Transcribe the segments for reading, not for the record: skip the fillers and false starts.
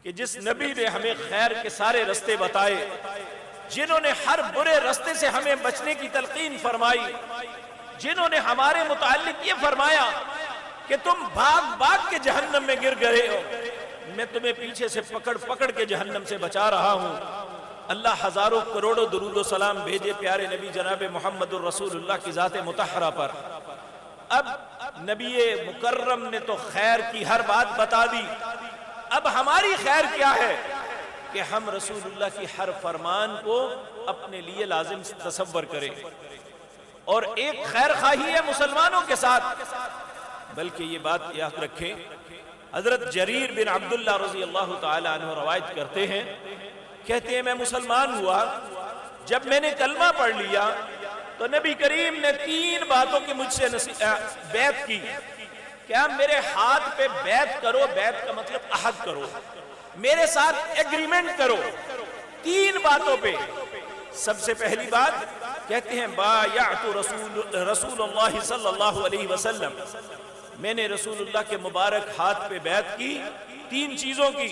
کہ جس نبی نے ہمیں خیر کے سارے رستے بتائے، جنہوں نے ہر برے رستے سے ہمیں بچنے کی تلقین فرمائی، جنہوں نے ہمارے متعلق یہ فرمایا کہ تم بھاگ بھاگ کے جہنم میں گر گئے ہو، میں تمہیں پیچھے سے پکڑ پکڑ کے جہنم سے بچا رہا ہوں۔ اللہ ہزاروں کروڑوں درود و سلام بھیجے پیارے نبی جناب محمد الرسول اللہ کی ذات مطہرہ پر۔ اب نبی مکرم نے تو خیر کی ہر بات بتا دی، اب ہماری خیر کیا ہے کہ ہم رسول اللہ کی ہر فرمان کو اپنے لیے لازم تصور کریں، اور ایک خیر خواہی ہے مسلمانوں کے ساتھ، بلکہ یہ بات یاد رکھیں، حضرت جریر بن عبداللہ رضی اللہ تعالی عنہ روایت کرتے ہیں، کہتے ہیں میں مسلمان ہوا، جب میں نے کلمہ پڑھ لیا تو نبی کریم نے 3 باتوں کی مجھ سے بیعت کی، کیا میرے ہاتھ پہ بیعت کرو، بیعت کا مطلب عہد کرو، میرے ساتھ ایگریمنٹ کرو 3 باتوں پہ۔ سب سے پہلی بات کہتے ہیں بایعت رسول اللہ صلی اللہ علیہ وسلم، میں نے رسول اللہ کے مبارک ہاتھ پہ بیعت کی 3 چیزوں کی،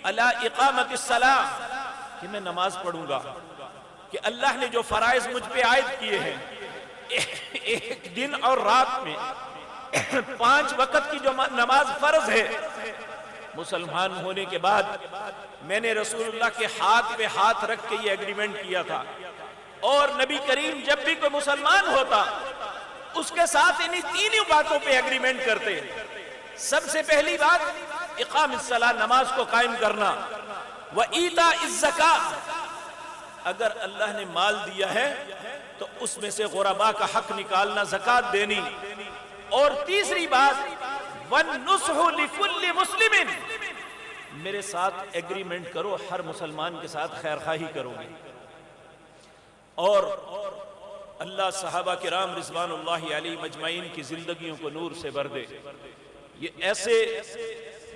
علی اقامت الصلاۃ، کہ میں نماز پڑھوں گا، کہ اللہ نے جو فرائض مجھ پہ عائد کیے ہیں ایک دن اور رات میں 5 وقت کی جو نماز فرض ہے، مسلمان ہونے کے بعد میں نے رسول اللہ کے ہاتھ پہ ہاتھ رکھ کے یہ ایگریمنٹ کیا تھا، اور نبی کریم جب بھی کوئی مسلمان ہوتا اس کے ساتھ انہی 3 باتوں پہ ایگریمنٹ کرتے۔ سب سے پہلی بات اقام الصلاۃ، نماز کو قائم کرنا، وَإِيتَاءِ الزَّكَاةِ، اگر اللہ نے مال دیا ہے تو اس میں سے غرباء کا حق نکالنا، زکوٰۃ دینی، اور تیسری بات وَالنُّصْحُ لِكُلِّ مُسْلِمٍ، میرے ساتھ ایگریمنٹ کرو، ہر مسلمان کے ساتھ خیر خواہی کرو گے۔ اور اللہ صحابہ کرام رضوان اللہ علیہ مجمعین کی زندگیوں کو نور سے بھر دے، یہ ایسے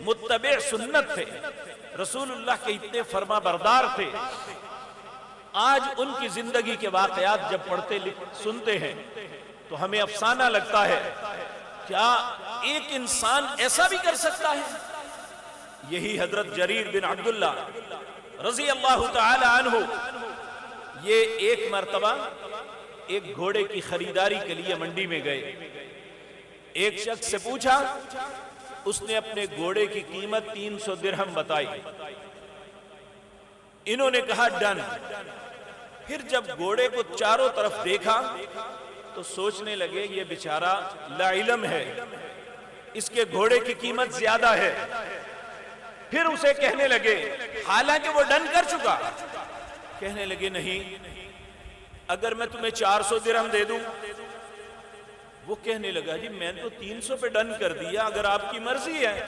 متبع سنت تھے، رسول اللہ کے اتنے فرما بردار تھے، آج ان کی زندگی کے واقعات جب پڑھتے سنتے ہیں تو ہمیں افسانہ لگتا ہے، کیا ایک انسان ایسا بھی کر سکتا ہے؟ یہی حضرت جریر بن عبداللہ رضی اللہ تعالی عنہ، یہ ایک مرتبہ ایک گھوڑے کی خریداری کے لیے منڈی میں گئے، ایک شخص سے پوچھا، اس نے اپنے گھوڑے کی قیمت 300 درہم بتائی، انہوں نے کہا ڈن۔ پھر جب گھوڑے کو چاروں طرف دیکھا تو سوچنے لگے یہ بیچارہ لا علم ہے، اس کے گھوڑے کی قیمت زیادہ ہے۔ پھر اسے کہنے لگے، حالانکہ وہ ڈن کر چکا، کہنے لگے نہیں، اگر میں تمہیں 400 درہم دے دوں؟ وہ کہنے لگا جی میں تو 300 پہ ڈن کر دیا، اگر آپ کی مرضی ہے۔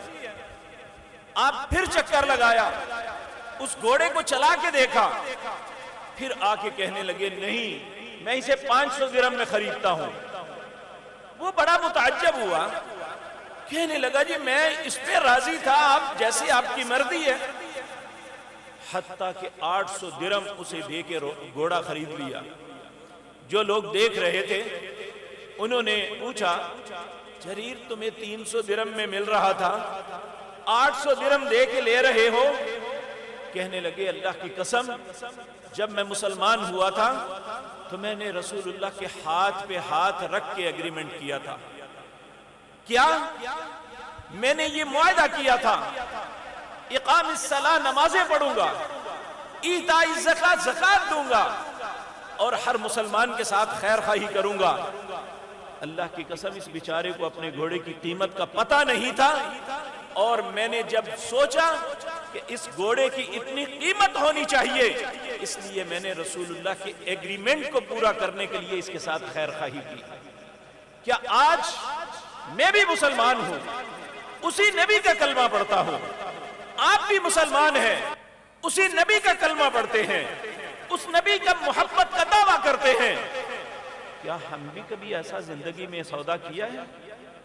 آپ پھر چکر لگایا، اس گھوڑے کو چلا کے دیکھا، پھر آ کے کہنے لگے نہیں، میں اسے 500 درہم میں خریدتا ہوں۔ وہ بڑا متعجب ہوا، کہنے لگا جی میں اس پہ راضی تھا، آپ جیسے آپ کی مرضی ہے، حتیٰ کہ 800 درہم اسے دے کے گھوڑا خرید لیا۔ جو لوگ دیکھ رہے تھے انہوں نے پوچھا، جریر تمہیں 300 درہم میں مل رہا تھا، 800 درہم دے کے لے رہے ہو؟ کہنے لگے اللہ کی قسم، جب میں مسلمان ہوا تھا تو میں نے رسول اللہ کے ہاتھ پہ ہاتھ رکھ کے ایگریمنٹ کیا تھا۔ کیا؟ میں نے یہ معاہدہ کیا تھا، اقام الصلاۃ، نمازیں پڑھوں گا، ایتاء الزکاۃ، زکوٰۃ دوں گا، اور ہر مسلمان کے ساتھ خیر خواہی کروں گا۔ اللہ کی قسم اس بیچارے کو اپنے گھوڑے کی قیمت کا پتہ نہیں تھا، اور میں نے جب سوچا کہ اس گھوڑے کی اتنی قیمت ہونی چاہیے، اس لیے میں نے رسول اللہ کے ایگریمنٹ کو پورا کرنے کے لیے اس کے ساتھ خیر خواہی کی۔ کیا آج میں بھی مسلمان ہوں، اسی نبی کا کلمہ پڑھتا ہوں، آپ بھی مسلمان ہیں، اسی نبی کا کلمہ پڑھتے ہیں، اس نبی کا محبت کا دعویٰ کرتے ہیں، کیا ہم بھی کبھی ایسا زندگی میں سودا کیا ہے؟